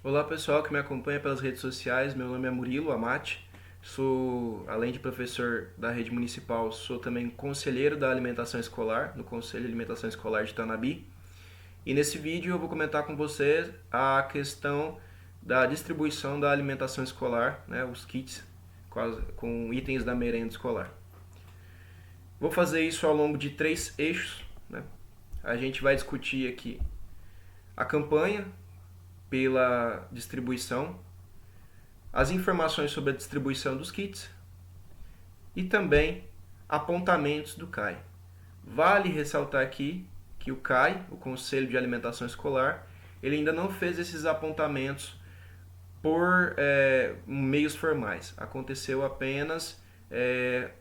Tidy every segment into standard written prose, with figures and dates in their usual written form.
Olá pessoal que me acompanha pelas redes sociais, meu nome é Murilo Amati, sou, além de professor da rede municipal, sou também conselheiro da alimentação escolar, no Conselho de Alimentação Escolar de Tanabi. E nesse vídeo eu vou comentar com você a questão da distribuição da alimentação escolar, né, os kits com itens da merenda escolar. Vou fazer isso ao longo de 3 eixos, né? A gente vai discutir aqui a campanha pela distribuição, as informações sobre a distribuição dos kits e também apontamentos do CAI. Vale ressaltar aqui que o CAI, o Conselho de Alimentação Escolar, ele ainda não fez esses apontamentos por meios formais. Aconteceu apenas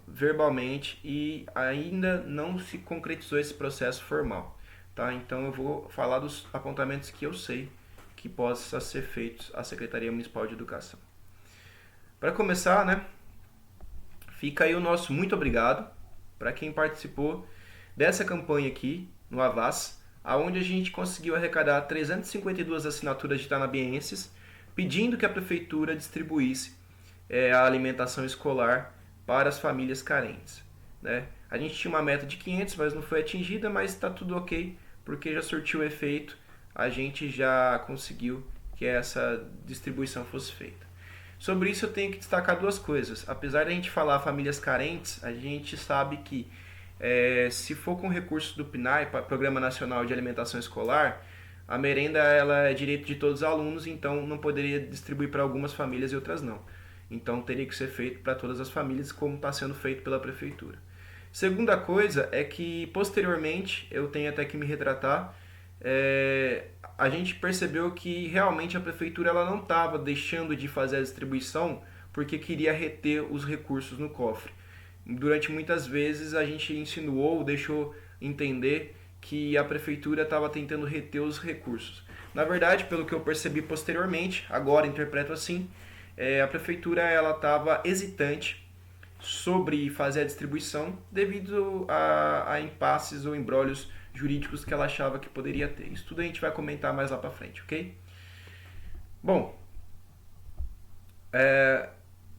verbalmente e ainda não se concretizou esse processo formal. Tá? Então eu vou falar dos apontamentos que eu sei que possa ser feitos à Secretaria Municipal de Educação. Para começar, né, fica aí o nosso muito obrigado para quem participou dessa campanha aqui no Avaz, aonde a gente conseguiu arrecadar 352 assinaturas de tanabienses pedindo que a prefeitura distribuísse a alimentação escolar para as famílias carentes. Né? A gente tinha uma meta de 500, mas não foi atingida, mas está tudo ok, porque já surtiu efeito, a gente já conseguiu que essa distribuição fosse feita. Sobre isso eu tenho que destacar duas coisas. Apesar de a gente falar famílias carentes, a gente sabe que se for com recursos do PNAE, Programa Nacional de Alimentação Escolar, a merenda ela é direito de todos os alunos, então não poderia distribuir para algumas famílias e outras não. Então teria que ser feito para todas as famílias, como está sendo feito pela prefeitura. Segunda coisa é que posteriormente, eu tenho até que me retratar, a gente percebeu que realmente a prefeitura ela não estava deixando de fazer a distribuição porque queria reter os recursos no cofre. Durante muitas vezes a gente insinuou, deixou entender que a prefeitura estava tentando reter os recursos. Na verdade, pelo que eu percebi posteriormente, agora interpreto assim, a prefeitura ela estava hesitante sobre fazer a distribuição devido a impasses ou embrólios jurídicos que ela achava que poderia ter. Isso tudo a gente vai comentar mais lá para frente, ok? Bom,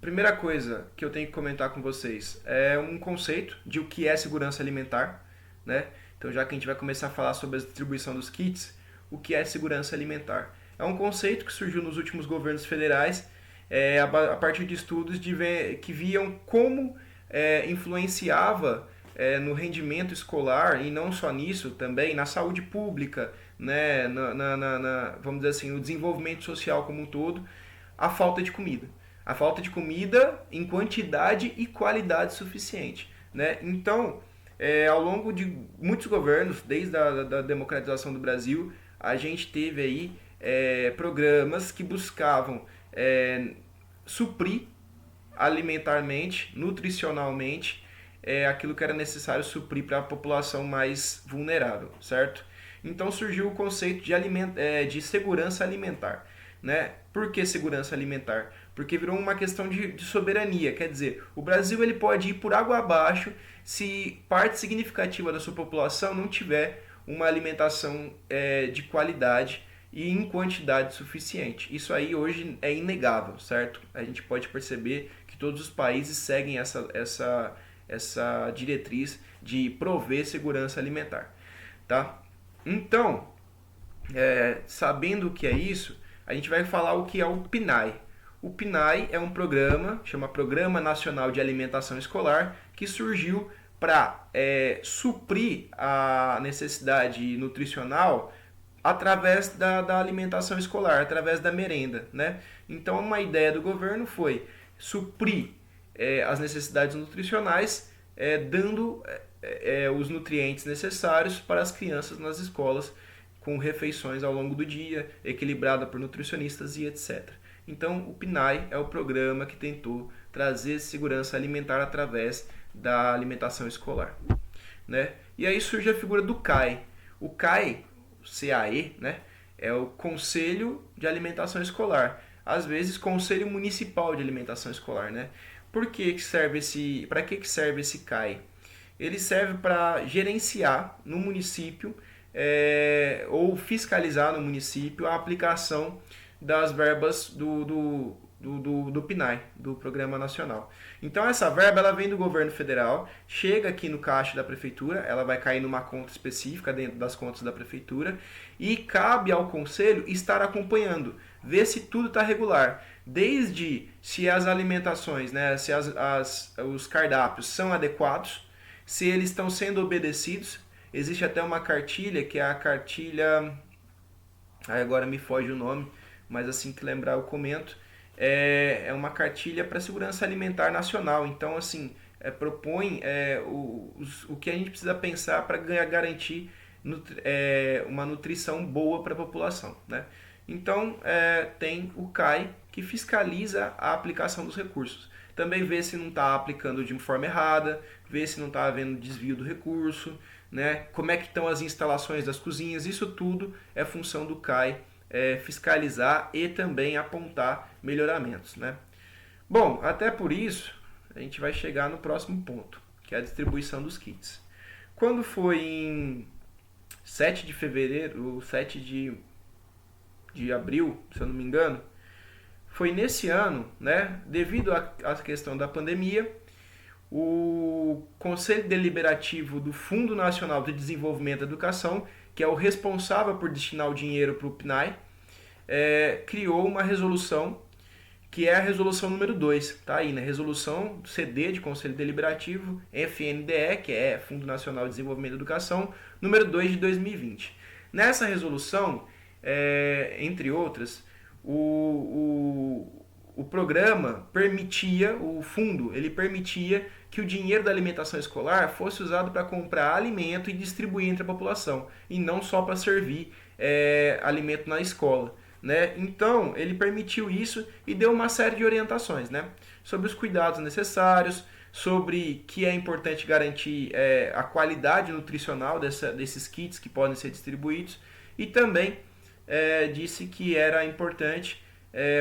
primeira coisa que eu tenho que comentar com vocês é um conceito de o que é segurança alimentar, né? Então, já que a gente vai começar a falar sobre a distribuição dos kits, o que é segurança alimentar? É um conceito que surgiu nos últimos governos federais a partir de estudos que viam como influenciava no rendimento escolar e não só nisso, também na saúde pública, né, vamos dizer assim, no desenvolvimento social como um todo, a falta de comida. A falta de comida em quantidade e qualidade suficiente. Né? Então, ao longo de muitos governos, desde a democratização do Brasil, a gente teve aí programas que buscavam suprir alimentarmente, nutricionalmente, aquilo que era necessário suprir para a população mais vulnerável, certo? Então surgiu o conceito de segurança alimentar. Né? Por que segurança alimentar? Porque virou uma questão de soberania, quer dizer, o Brasil ele pode ir por água abaixo se parte significativa da sua população não tiver uma alimentação de qualidade e em quantidade suficiente. Isso aí hoje é inegável, certo? A gente pode perceber que todos os países seguem essa diretriz de prover segurança alimentar. Tá? Então, sabendo o que é isso, a gente vai falar o que é o PNAE. O PNAE é um programa, chama Programa Nacional de Alimentação Escolar, que surgiu para suprir a necessidade nutricional através da alimentação escolar, através da merenda. Né? Então, uma ideia do governo foi suprir as necessidades nutricionais, dando os nutrientes necessários para as crianças nas escolas, com refeições ao longo do dia, equilibrada por nutricionistas e etc. Então, o PNAE é o programa que tentou trazer segurança alimentar através da alimentação escolar. Né? E aí surge a figura do CAE. O CAE, CAE, né, é o Conselho de Alimentação Escolar. Às vezes, Conselho Municipal de Alimentação Escolar. Né? Para que serve esse CAE? Ele serve para gerenciar no município ou fiscalizar no município a aplicação das verbas do PNAE, do Programa Nacional. Então essa verba ela vem do governo federal, chega aqui no caixa da prefeitura, ela vai cair numa conta específica dentro das contas da prefeitura e cabe ao conselho estar acompanhando, ver se tudo está regular, desde se as alimentações, né, se os cardápios são adequados, se eles estão sendo obedecidos. Existe até uma cartilha que é a cartilha, agora me foge o nome, mas assim que lembrar eu comento. É uma cartilha para a segurança alimentar nacional. Então, assim, propõe o que a gente precisa pensar para garantir uma nutrição boa para a população, né? Então, tem o CAI, que fiscaliza a aplicação dos recursos. Também vê se não está aplicando de forma errada, vê se não está havendo desvio do recurso, né? Como é que estão as instalações das cozinhas. Isso tudo é função do CAI, fiscalizar e também apontar melhoramentos, né? Bom, até por isso, a gente vai chegar no próximo ponto, que é a distribuição dos kits. Quando foi em 7 de fevereiro, 7 de abril, se eu não me engano, foi nesse ano, né, devido à questão da pandemia, o Conselho Deliberativo do Fundo Nacional de Desenvolvimento da Educação, que é o responsável por destinar o dinheiro para o PNAE, criou uma resolução, que é a resolução número 2, tá aí, né? Resolução CD de Conselho Deliberativo, FNDE, que é Fundo Nacional de Desenvolvimento da Educação, número 2 de 2020. Nessa resolução, entre outras, o programa permitia, o fundo, ele permitia que o dinheiro da alimentação escolar fosse usado para comprar alimento e distribuir entre a população, e não só para servir alimento na escola, né? Então, ele permitiu isso e deu uma série de orientações, né, sobre os cuidados necessários, sobre que é importante garantir a qualidade nutricional desses kits que podem ser distribuídos, e também disse que era importante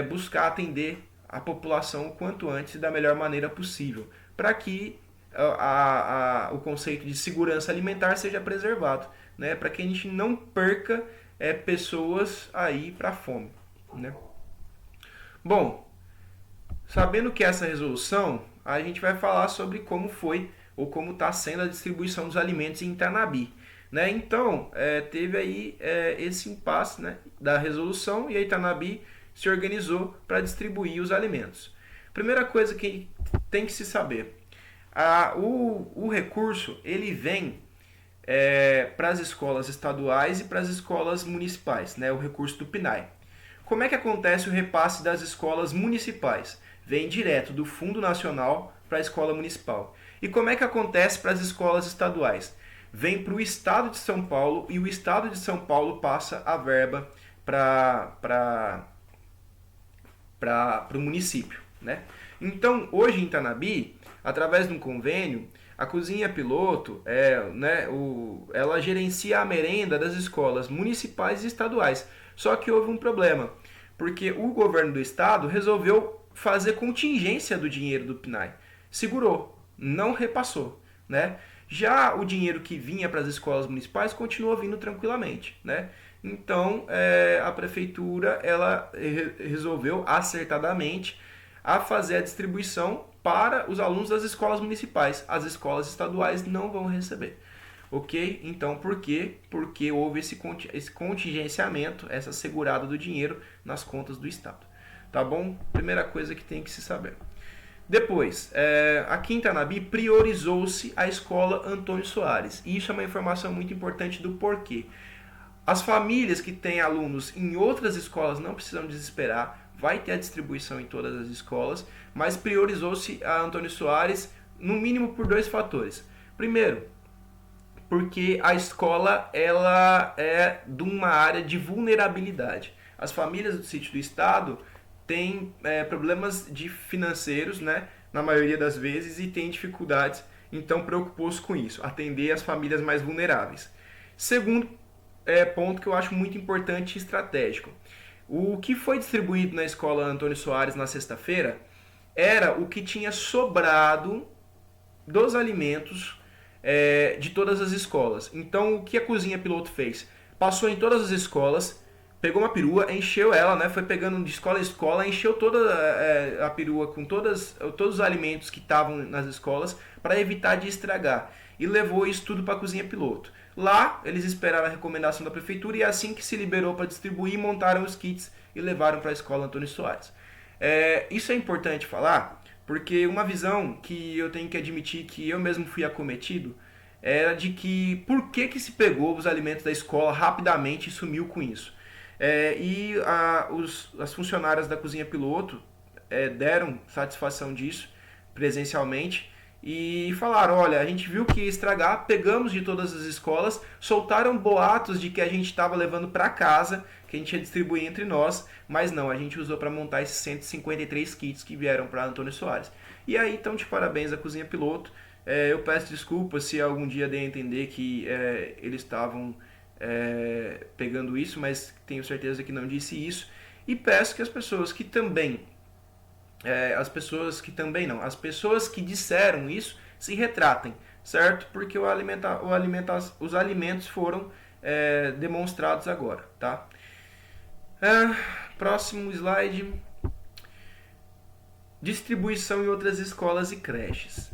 buscar atender a população o quanto antes e da melhor maneira possível, para que o conceito de segurança alimentar seja preservado, né, para que a gente não perca pessoas aí para a fome, né? Bom, sabendo que essa resolução, a gente vai falar sobre como foi ou como está sendo a distribuição dos alimentos em Itanabi, né? Então, teve aí esse impasse, né, da resolução, e a Itanabi se organizou para distribuir os alimentos. Primeira coisa que tem que se saber, o recurso ele vem para as escolas estaduais e para as escolas municipais, né, o recurso do PNAE. Como é que acontece o repasse das escolas municipais? Vem direto do Fundo Nacional para a escola municipal. E como é que acontece para as escolas estaduais? Vem para o Estado de São Paulo e o Estado de São Paulo passa a verba para o município, né? Então, hoje em Itanabi, através de um convênio, a cozinha piloto, ela gerencia a merenda das escolas municipais e estaduais. Só que houve um problema, porque o governo do estado resolveu fazer contingência do dinheiro do PNAE. Segurou, não repassou, né? Já o dinheiro que vinha para as escolas municipais continuou vindo tranquilamente, né? Então, a prefeitura ela resolveu acertadamente a fazer a distribuição para os alunos das escolas municipais. As escolas estaduais não vão receber. Ok? Então, por quê? Porque houve esse contingenciamento, essa segurada do dinheiro nas contas do Estado. Tá bom? Primeira coisa que tem que se saber. Depois, aqui em Itanabi priorizou-se a escola Antônio Soares. E isso é uma informação muito importante do porquê. As famílias que têm alunos em outras escolas não precisam desesperar, vai ter a distribuição em todas as escolas, mas priorizou-se a Antônio Soares no mínimo por 2 fatores. Primeiro, porque a escola ela é de uma área de vulnerabilidade. As famílias do sítio do estado têm problemas financeiros, né, na maioria das vezes, e têm dificuldades, então preocupou-se com isso, atender as famílias mais vulneráveis. Segundo ponto que eu acho muito importante e estratégico. O que foi distribuído na escola Antônio Soares na sexta-feira era o que tinha sobrado dos alimentos de todas as escolas. Então, o que a cozinha piloto fez? Passou em todas as escolas, pegou uma perua, encheu ela, né? Foi pegando de escola em escola, encheu toda a perua com todos os alimentos que estavam nas escolas para evitar de estragar. E levou isso tudo para a cozinha piloto. Lá, eles esperaram a recomendação da prefeitura e assim que se liberou para distribuir, montaram os kits e levaram para a escola Antônio Soares. Isso é importante falar, porque uma visão que eu tenho que admitir que eu mesmo fui acometido era de que por que se pegou os alimentos da escola rapidamente e sumiu com isso. As funcionárias da cozinha piloto deram satisfação disso presencialmente e falaram, olha, a gente viu que ia estragar, pegamos de todas as escolas, soltaram boatos de que a gente estava levando para casa, que a gente ia distribuir entre nós, mas não, a gente usou para montar esses 153 kits que vieram para Antônio Soares. E aí, então, de parabéns à cozinha piloto. Eu peço desculpas se algum dia dei a entender que eles estavam pegando isso, mas tenho certeza que não disse isso. E peço que as pessoas que também as pessoas que disseram isso se retratem, certo? Porque os alimentos foram demonstrados agora, tá? Próximo slide. Distribuição em outras escolas e creches.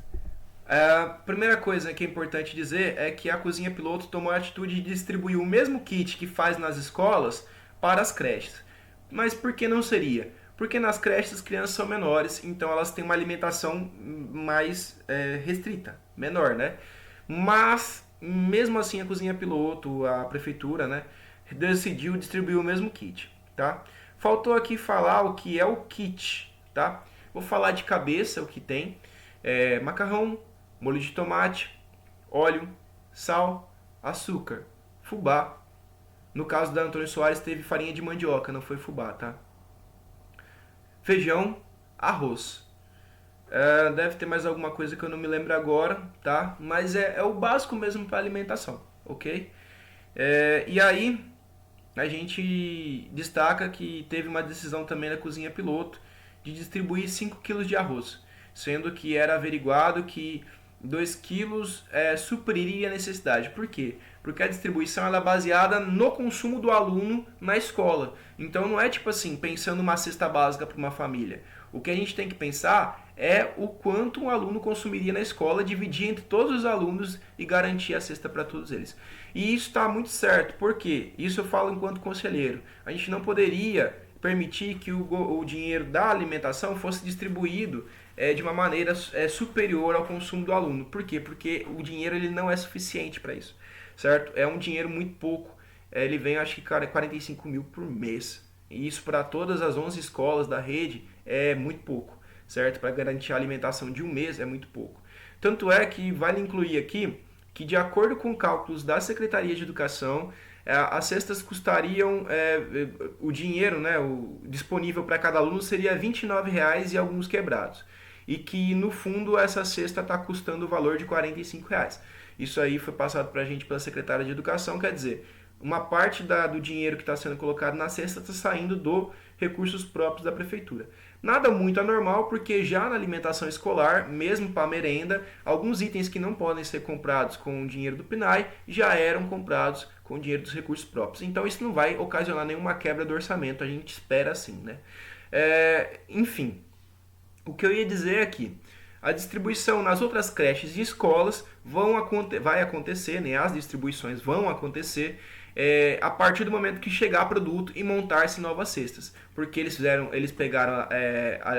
A primeira coisa que é importante dizer é que a cozinha piloto tomou a atitude de distribuir o mesmo kit que faz nas escolas para as creches. Mas por que não seria? Porque nas creches as crianças são menores, então elas têm uma alimentação mais restrita, menor, né? Mas, mesmo assim, a cozinha piloto, a prefeitura, né, decidiu distribuir o mesmo kit, tá? Faltou aqui falar o que é o kit, tá? Vou falar de cabeça o que tem. Macarrão, molho de tomate, óleo, sal, açúcar, fubá. No caso da Antônio Soares teve farinha de mandioca, não foi fubá, tá? Feijão, arroz. Deve ter mais alguma coisa que eu não me lembro agora, tá? Mas é o básico mesmo para alimentação, ok? E aí a gente destaca que teve uma decisão também da cozinha piloto de distribuir 5 kg de arroz, sendo que era averiguado que 2 quilos supriria a necessidade. Por quê? Porque a distribuição ela é baseada no consumo do aluno na escola. Então não é tipo assim, pensando uma cesta básica para uma família. O que a gente tem que pensar é o quanto um aluno consumiria na escola, dividir entre todos os alunos e garantir a cesta para todos eles. E isso está muito certo, porque isso eu falo enquanto conselheiro. A gente não poderia permitir que o dinheiro da alimentação fosse distribuído de uma maneira superior ao consumo do aluno. Por quê? Porque o dinheiro ele não é suficiente para isso, certo? É um dinheiro muito pouco. Ele vem, acho que, 45 mil por mês. E isso para todas as 11 escolas da rede é muito pouco, certo? Para garantir a alimentação de um mês é muito pouco. Tanto é que vale incluir aqui que, de acordo com cálculos da Secretaria de Educação, as cestas custariam, o dinheiro, né, disponível para cada aluno seria R$ 29,00 e alguns quebrados. E que, no fundo, essa cesta está custando o valor de R$ 45,00. Isso aí foi passado para a gente pela Secretaria de Educação, quer dizer, uma parte do dinheiro que está sendo colocado na cesta está saindo do recursos próprios da prefeitura. Nada muito anormal, porque já na alimentação escolar, mesmo para merenda, alguns itens que não podem ser comprados com o dinheiro do PNAE já eram comprados com o dinheiro dos recursos próprios. Então isso não vai ocasionar nenhuma quebra do orçamento, a gente espera assim, né? Enfim, o que eu ia dizer é que a distribuição nas outras creches e escolas vai acontecer, né? As distribuições vão acontecer a partir do momento que chegar produto e montar-se novas cestas, porque eles pegaram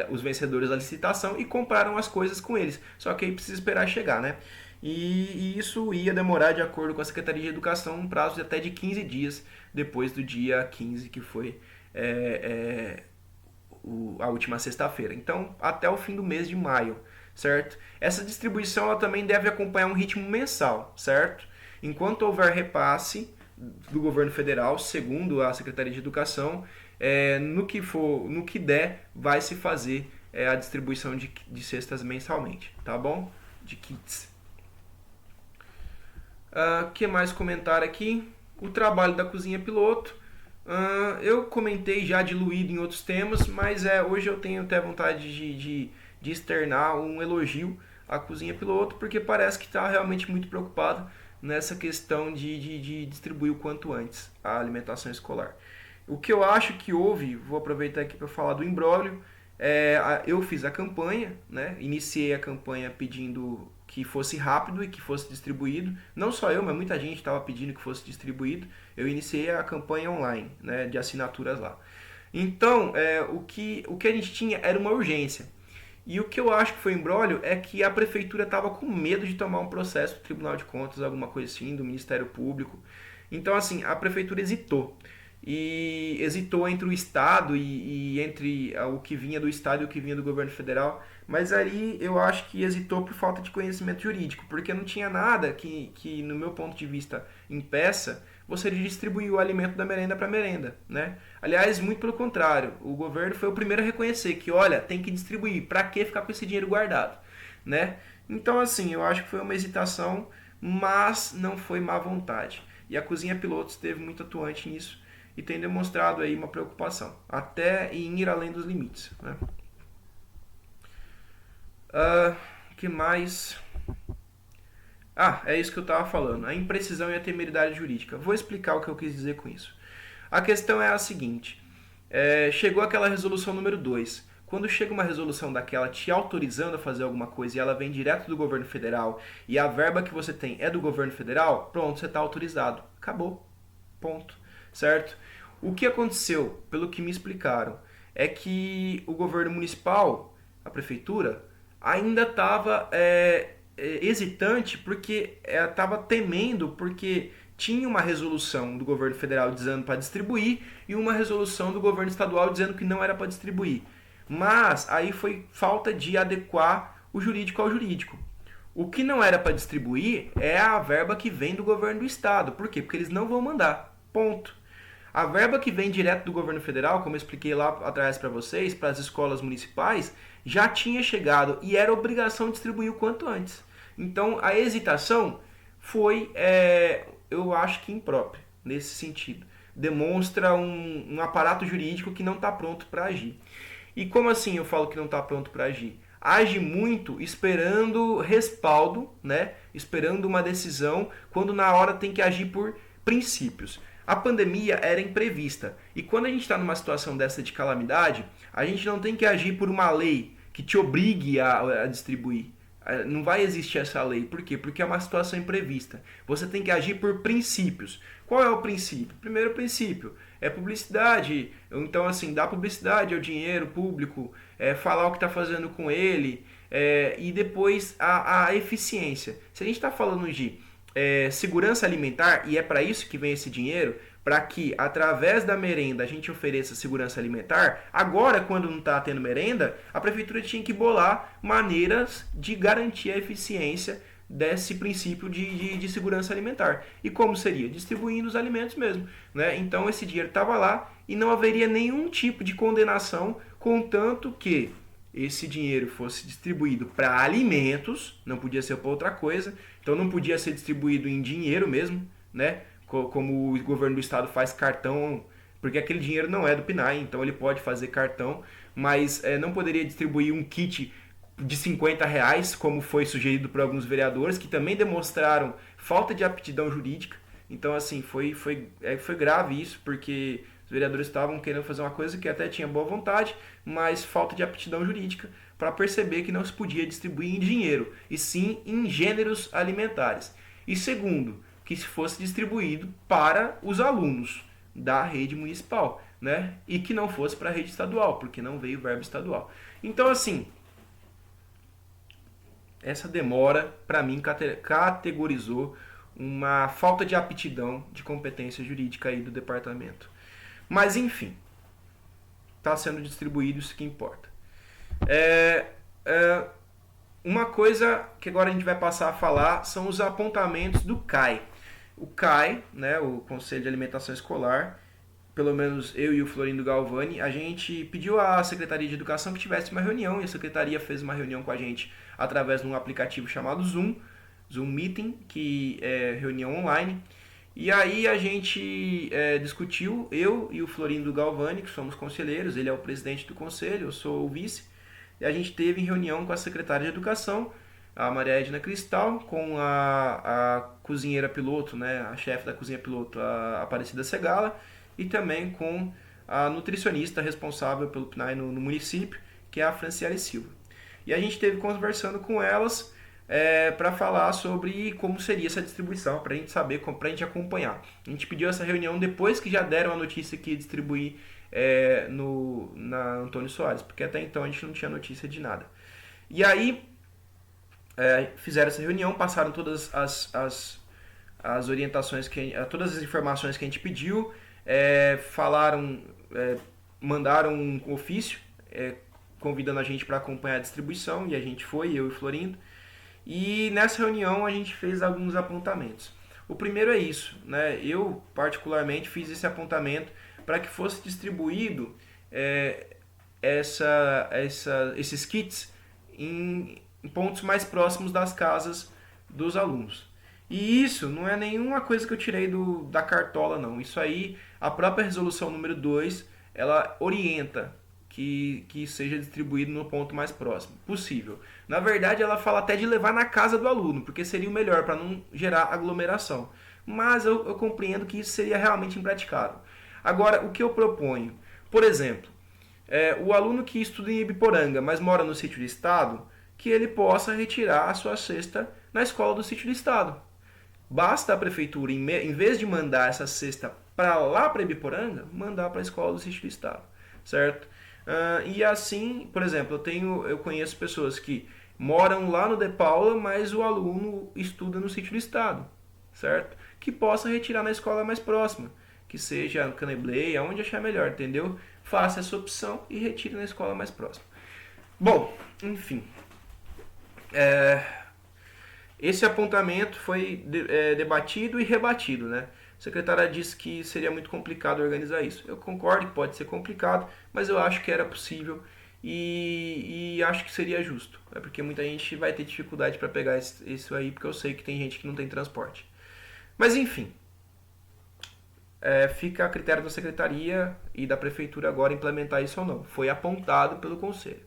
os vencedores da licitação e compraram as coisas com eles, só que aí precisa esperar chegar, né? E isso ia demorar, de acordo com a Secretaria de Educação, um prazo de até de 15 dias depois do dia 15, que foi a última sexta-feira. Então, até o fim do mês de maio, certo? Essa distribuição ela também deve acompanhar um ritmo mensal, certo? Enquanto houver repasse do governo federal, segundo a Secretaria de Educação, no que der, vai se fazer a distribuição de cestas mensalmente, tá bom? De kits. Que mais comentar aqui? O trabalho da cozinha piloto. Eu comentei já diluído em outros temas, mas hoje eu tenho até vontade de externar um elogio à cozinha piloto, porque parece que está realmente muito preocupado nessa questão de distribuir o quanto antes a alimentação escolar. O que eu acho que houve, vou aproveitar aqui para falar do imbróglio, eu fiz a campanha, né? Iniciei a campanha pedindo que fosse rápido e que fosse distribuído. Não só eu, mas muita gente estava pedindo que fosse distribuído. Eu iniciei a campanha online, né, de assinaturas lá. Então, o que a gente tinha era uma urgência. E o que eu acho que foi imbróglio é que a prefeitura estava com medo de tomar um processo do Tribunal de Contas, alguma coisa assim, do Ministério Público. Então, assim, a prefeitura hesitou. E hesitou entre o Estado e entre o que vinha do Estado e o que vinha do governo federal. Mas ali eu acho que hesitou por falta de conhecimento jurídico, porque não tinha nada que no meu ponto de vista, impeça você de distribuir o alimento da merenda para merenda, né? Aliás, muito pelo contrário, o governo foi o primeiro a reconhecer que, olha, tem que distribuir, para que ficar com esse dinheiro guardado, né? Então, assim, eu acho que foi uma hesitação, mas não foi má vontade. E a Cozinha Piloto esteve muito atuante nisso e tem demonstrado aí uma preocupação, até em ir além dos limites, né? Que mais? É isso que eu estava falando, a imprecisão e a temeridade jurídica. Vou explicar o que eu quis dizer com isso. A questão é a seguinte, chegou aquela resolução número 2. Quando chega uma resolução daquela te autorizando a fazer alguma coisa e ela vem direto do governo federal e a verba que você tem é do governo federal, pronto, você está autorizado. Acabou. Ponto. Certo? O que aconteceu, pelo que me explicaram, é que o governo municipal, a prefeitura, ainda estava hesitante porque estava temendo porque tinha uma resolução do governo federal dizendo para distribuir e uma resolução do governo estadual dizendo que não era para distribuir. Mas aí foi falta de adequar o jurídico ao jurídico. O que não era para distribuir é a verba que vem do governo do estado. Por quê? Porque eles não vão mandar. Ponto. A verba que vem direto do governo federal, como eu expliquei lá atrás para vocês, para as escolas municipais, já tinha chegado e era obrigação distribuir o quanto antes. Então a hesitação foi, eu acho que imprópria nesse sentido. Demonstra um aparato jurídico que não está pronto para agir. E como assim eu falo que não está pronto para agir? Age muito esperando respaldo, né? Esperando uma decisão, quando na hora tem que agir por princípios. A pandemia era imprevista. E quando a gente está numa situação dessa de calamidade, a gente não tem que agir por uma lei que te obrigue a distribuir. Não vai existir essa lei. Por quê? Porque é uma situação imprevista. Você tem que agir por princípios. Qual é o princípio? Primeiro princípio é publicidade. Então, assim, dar publicidade ao dinheiro público, falar o que está fazendo com ele, e depois a eficiência. Se a gente está falando de segurança alimentar, e é para isso que vem esse dinheiro, para que através da merenda a gente ofereça segurança alimentar, agora quando não está tendo merenda, a prefeitura tinha que bolar maneiras de garantir a eficiência desse princípio de segurança alimentar. E como seria? Distribuindo os alimentos mesmo, né? Então esse dinheiro estava lá e não haveria nenhum tipo de condenação, contanto que esse dinheiro fosse distribuído para alimentos, não podia ser para outra coisa, então não podia ser distribuído em dinheiro mesmo, né? Como o governo do estado faz cartão, porque aquele dinheiro não é do PNAE, então ele pode fazer cartão, mas não poderia distribuir um kit de R$ 50, como foi sugerido por alguns vereadores, que também demonstraram falta de aptidão jurídica. Então, assim, foi grave isso, porque os vereadores estavam querendo fazer uma coisa que até tinha boa vontade, mas falta de aptidão jurídica para perceber que não se podia distribuir em dinheiro, e sim em gêneros alimentares. E segundo, que se fosse distribuído para os alunos da rede municipal, né? E que não fosse para a rede estadual, porque não veio verba estadual. Então, assim, essa demora, para mim, categorizou uma falta de aptidão, de competência jurídica aí do departamento. Mas, enfim, está sendo distribuído, isso que importa. Uma coisa que agora a gente vai passar a falar são os apontamentos do CAI. O CAI, né, o Conselho de Alimentação Escolar, pelo menos eu e o Florindo Galvani, a gente pediu à Secretaria de Educação que tivesse uma reunião, e a Secretaria fez uma reunião com a gente através de um aplicativo chamado Zoom Meeting, que é reunião online. E aí a gente discutiu, eu e o Florindo Galvani, que somos conselheiros, ele é o presidente do conselho, eu sou o vice, e a gente teve em reunião com a secretária de Educação, a Maria Edna Cristal, com a cozinheira piloto, né, a chefe da cozinha piloto, a Aparecida Segala, e também com a nutricionista responsável pelo PNAE no município, que é a Franciele Silva. E a gente esteve conversando com elas para falar sobre como seria essa distribuição, para a gente saber, para a gente acompanhar. A gente pediu essa reunião depois que já deram a notícia que ia distribuir na Antônio Soares, porque até então a gente não tinha notícia de nada. E aí fizeram essa reunião, passaram todas as orientações, todas as informações que a gente pediu, mandaram um ofício convidando a gente para acompanhar a distribuição, e a gente foi, eu e Florindo. E nessa reunião a gente fez alguns apontamentos. O primeiro é isso, né? Eu particularmente fiz esse apontamento para que fosse distribuído esses kits em pontos mais próximos das casas dos alunos. E isso não é nenhuma coisa que eu tirei da cartola, não. Isso aí, a própria resolução número 2, ela orienta que seja distribuído no ponto mais próximo possível. Na verdade, ela fala até de levar na casa do aluno, porque seria o melhor para não gerar aglomeração. Mas eu compreendo que isso seria realmente impraticável. Agora, o que eu proponho? Por exemplo, o aluno que estuda em Ibiporanga, mas mora no sítio do estado, que ele possa retirar a sua cesta na escola do sítio do estado. Basta a prefeitura, em vez de mandar essa cesta para lá para Ibiporanga, mandar para a escola do sítio do estado, certo? E assim, por exemplo, eu conheço pessoas que moram lá no De Paula, mas o aluno estuda no sítio do estado, certo? Que possa retirar na escola mais próxima, que seja no Canebleia, aonde achar melhor, entendeu? Faça essa opção e retire na escola mais próxima. Bom, enfim. Esse apontamento foi debatido e rebatido, né? A secretária disse que seria muito complicado organizar isso. Eu concordo que pode ser complicado, mas eu acho que era possível e acho que seria justo. Porque muita gente vai ter dificuldade para pegar isso aí, porque eu sei que tem gente que não tem transporte. Mas enfim, fica a critério da secretaria e da prefeitura agora implementar isso ou não. Foi apontado pelo conselho.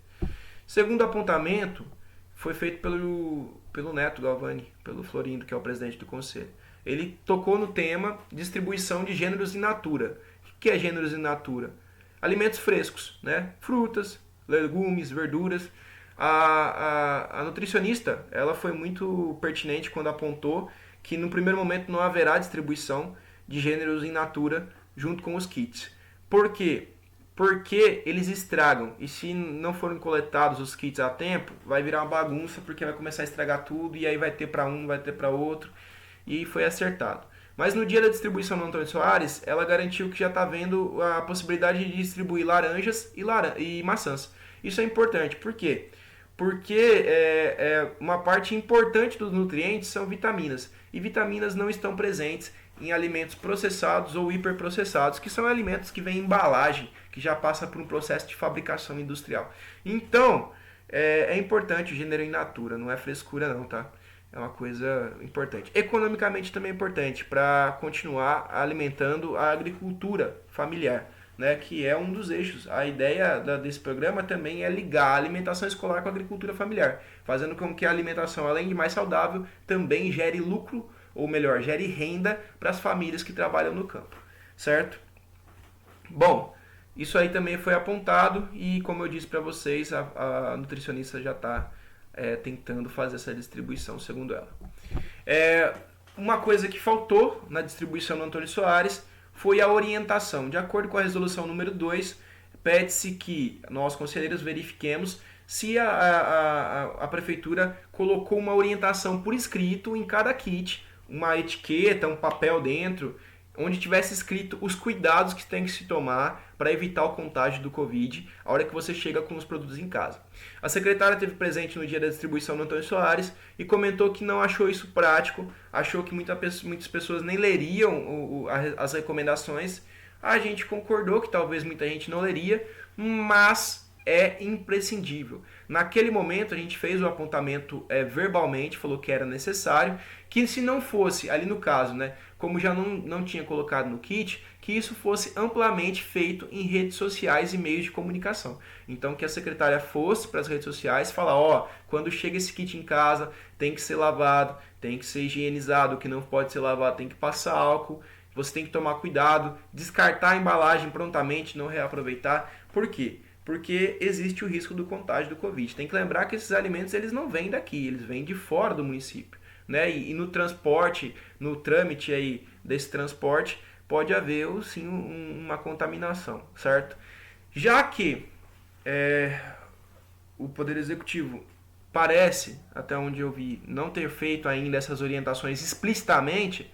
Segundo apontamento foi feito pelo Neto Galvani, pelo Florindo, que é o presidente do conselho. Ele tocou no tema distribuição de gêneros in natura. O que é gêneros in natura? Alimentos frescos, né? Frutas, legumes, verduras. A nutricionista, ela foi muito pertinente quando apontou que no primeiro momento não haverá distribuição de gêneros in natura junto com os kits. Por quê? Porque eles estragam, e se não forem coletados os kits a tempo, vai virar uma bagunça, porque vai começar a estragar tudo, e aí vai ter para um, vai ter para outro, e foi acertado. Mas no dia da distribuição no Antônio Soares, ela garantiu que já está vendo a possibilidade de distribuir laranjas e maçãs. Isso é importante, por quê? Porque uma parte importante dos nutrientes são vitaminas, e vitaminas não estão presentes em alimentos processados ou hiperprocessados, que são alimentos que vêm em embalagem, que já passa por um processo de fabricação industrial. Então, é importante o gênero in natura, não é frescura não, tá? É uma coisa importante. Economicamente também é importante, para continuar alimentando a agricultura familiar, né, que é um dos eixos. A ideia desse programa também é ligar a alimentação escolar com a agricultura familiar, fazendo com que a alimentação, além de mais saudável, também gere lucro, ou melhor, gere renda para as famílias que trabalham no campo, certo? Bom, isso aí também foi apontado e, como eu disse para vocês, a nutricionista já está tentando fazer essa distribuição, segundo ela. Uma coisa que faltou na distribuição do Antônio Soares foi a orientação. De acordo com a resolução número 2, pede-se que nós, conselheiros, verifiquemos se a prefeitura colocou uma orientação por escrito em cada kit, uma etiqueta, um papel dentro, onde tivesse escrito os cuidados que tem que se tomar para evitar o contágio do Covid a hora que você chega com os produtos em casa. A secretária esteve presente no dia da distribuição do Antônio Soares e comentou que não achou isso prático, achou que muitas pessoas nem leriam as recomendações. A gente concordou que talvez muita gente não leria, mas é imprescindível. Naquele momento a gente fez o apontamento verbalmente, falou que era necessário, que se não fosse, ali no caso, né, como já não tinha colocado no kit, que isso fosse amplamente feito em redes sociais e meios de comunicação. Então que a secretária fosse para as redes sociais falar, quando chega esse kit em casa, tem que ser lavado, tem que ser higienizado, o que não pode ser lavado tem que passar álcool, você tem que tomar cuidado, descartar a embalagem prontamente, não reaproveitar. Por quê? Porque existe o risco do contágio do Covid. Tem que lembrar que esses alimentos eles não vêm daqui, eles vêm de fora do município, né? E no transporte, no trâmite aí desse transporte, pode haver sim uma contaminação, certo? Já que o Poder Executivo parece, até onde eu vi, não ter feito ainda essas orientações explicitamente,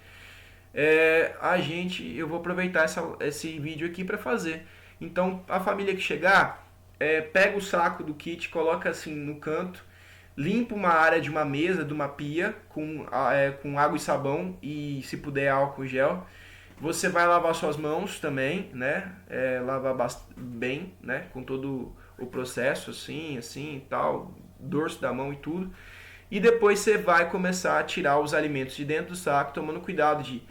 eu vou aproveitar esse vídeo aqui para fazer. Então, a família que chegar, pega o saco do kit, coloca assim no canto, limpa uma área de uma mesa, de uma pia, com água e sabão e, se puder, álcool gel. Você vai lavar suas mãos também, né? Lavar bem, né? Com todo o processo, assim e tal, dorso da mão e tudo. E depois você vai começar a tirar os alimentos de dentro do saco, tomando cuidado de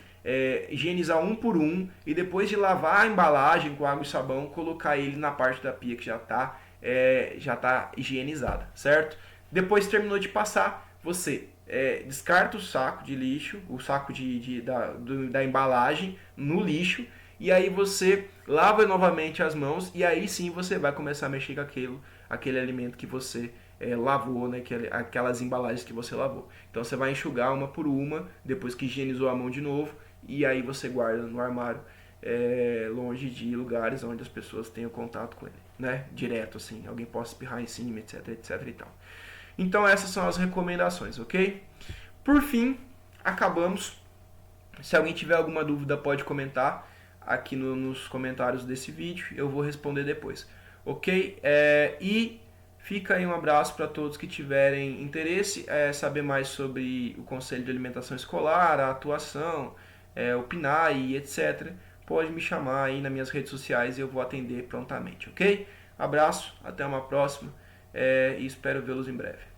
higienizar um por um, e depois de lavar a embalagem com água e sabão, colocar ele na parte da pia que já tá higienizada, certo? Depois terminou de passar, você descarta o saco de lixo, o saco da embalagem no lixo, e aí você lava novamente as mãos, e aí sim você vai começar a mexer com aquele alimento que você lavou, né? Aquelas embalagens que você lavou. Então você vai enxugar uma por uma, depois que higienizou a mão de novo, e aí você guarda no armário, longe de lugares onde as pessoas tenham contato com ele, né? Direto, assim, alguém possa espirrar em cima, etc, etc e tal. Então essas são as recomendações, ok? Por fim, acabamos. Se alguém tiver alguma dúvida, pode comentar aqui nos comentários desse vídeo, eu vou responder depois, ok? E fica aí um abraço para todos que tiverem interesse, saber mais sobre o Conselho de Alimentação Escolar, a atuação, o PNAE e etc. Pode me chamar aí nas minhas redes sociais e eu vou atender prontamente, ok? Abraço, até uma próxima e espero vê-los em breve.